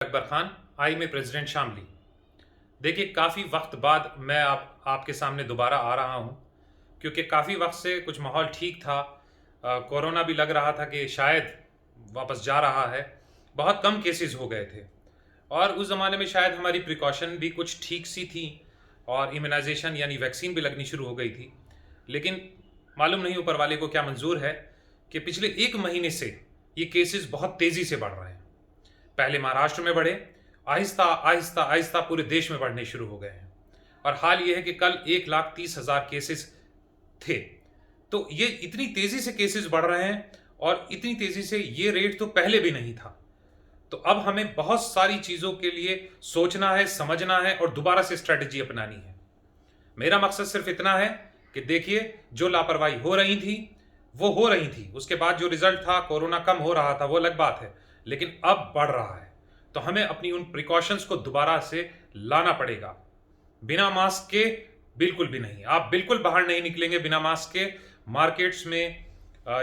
अकबर खान, आई में प्रेसिडेंट शामली। देखिए, काफ़ी वक्त बाद मैं आपके सामने दोबारा आ रहा हूँ, क्योंकि काफ़ी वक्त से कुछ माहौल ठीक था। कोरोना भी लग रहा था कि शायद वापस जा रहा है। बहुत कम केसेस हो गए थे और उस ज़माने में शायद हमारी प्रिकॉशन भी कुछ ठीक सी थी और इम्यूनाइजेशन यानी वैक्सीन भी लगनी शुरू हो गई थी। लेकिन मालूम नहीं ऊपर वाले को क्या मंजूर है कि पिछले 1 महीने से ये केसेस बहुत तेज़ी से बढ़ रहे हैं। पहले महाराष्ट्र में बढ़े, आहिस्ता आहिस्ता आहिस्ता पूरे देश में बढ़ने शुरू हो गए हैं और हाल ये है कि कल 1,30,000 केसेस थे। तो ये इतनी तेजी से केसेस बढ़ रहे हैं और इतनी तेजी से ये रेट तो पहले भी नहीं था। तो अब हमें बहुत सारी चीजों के लिए सोचना है, समझना है और दोबारा से स्ट्रेटजी अपनानी है। मेरा मकसद सिर्फ इतना है कि देखिए, जो लापरवाही हो रही थी वो हो रही थी, उसके बाद जो रिजल्ट था, कोरोना कम हो रहा था, वो अलग बात है, लेकिन अब बढ़ रहा है। तो हमें अपनी उन प्रिकॉशंस को दोबारा से लाना पड़ेगा। बिना मास्क के बिल्कुल भी नहीं, आप बिल्कुल बाहर नहीं निकलेंगे बिना मास्क के। मार्केट्स में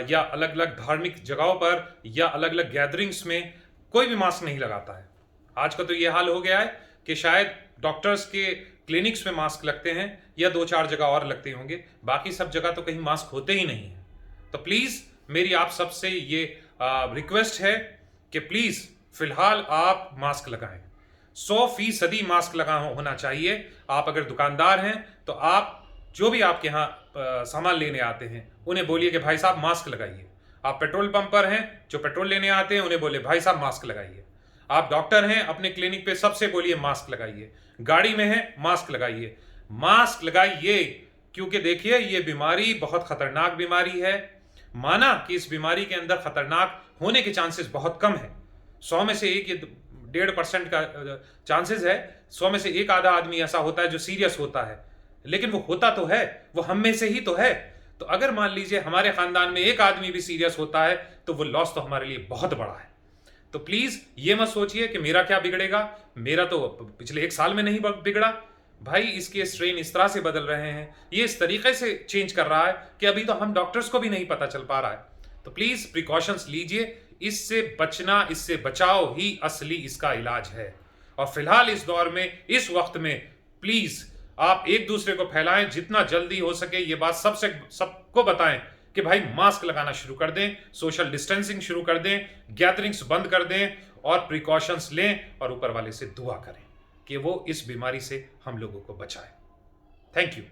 या अलग अलग धार्मिक जगहों पर या अलग अलग गैदरिंग्स में कोई भी मास्क नहीं लगाता है। आज का तो ये हाल हो गया है कि शायद डॉक्टर्स के क्लिनिक्स में मास्क लगते हैं या 2-4 जगह और लगते होंगे, बाकी सब जगह तो कहीं मास्क होते ही नहीं है। तो प्लीज़ मेरी आप सबसे ये रिक्वेस्ट है कि प्लीज़ फिलहाल आप मास्क लगाएं। 100% मास्क लगा होना चाहिए। आप अगर दुकानदार हैं तो आप जो भी आपके यहाँ सामान लेने आते हैं उन्हें बोलिए कि भाई साहब मास्क लगाइए। आप पेट्रोल पंप पर हैं, जो पेट्रोल लेने आते हैं उन्हें बोले भाई साहब मास्क लगाइए। आप डॉक्टर हैं, अपने क्लिनिक पे सबसे बोलिए मास्क लगाइए। गाड़ी में हैं, मास्क लगाइए। मास्क लगाइए, क्योंकि देखिए ये बीमारी बहुत खतरनाक बीमारी है। माना कि इस बीमारी के अंदर खतरनाक होने के चांसेस बहुत कम है। 100 में से 1 या 1.5% का चांसेस है। 100 में से 1 आधा आदमी ऐसा होता है जो सीरियस होता है, लेकिन वो होता तो है, वो हम में से ही तो है। तो अगर मान लीजिए हमारे खानदान में 1 आदमी भी सीरियस होता है तो वो लॉस तो हमारे लिए बहुत बड़ा है। तो प्लीज ये मत सोचिए कि मेरा क्या बिगड़ेगा, मेरा तो पिछले 1 साल में नहीं बिगड़ा। भाई इसके स्ट्रेन इस तरह से बदल रहे हैं, ये इस तरीके से चेंज कर रहा है कि अभी तो हम डॉक्टर्स को भी नहीं पता चल पा रहा है। तो प्लीज प्रिकॉशंस लीजिए, इससे बचना, इससे बचाव ही असली इसका इलाज है। और फिलहाल इस दौर में, इस वक्त में प्लीज आप एक दूसरे को फैलाएं, जितना जल्दी हो सके ये बात सबको बताएं कि भाई मास्क लगाना शुरू कर दें, सोशल डिस्टेंसिंग शुरू कर दें, गैदरिंग्स बंद कर दें और प्रिकॉशंस लें और ऊपर वाले से दुआ करें कि वो इस बीमारी से हम लोगों को बचाए। Thank you.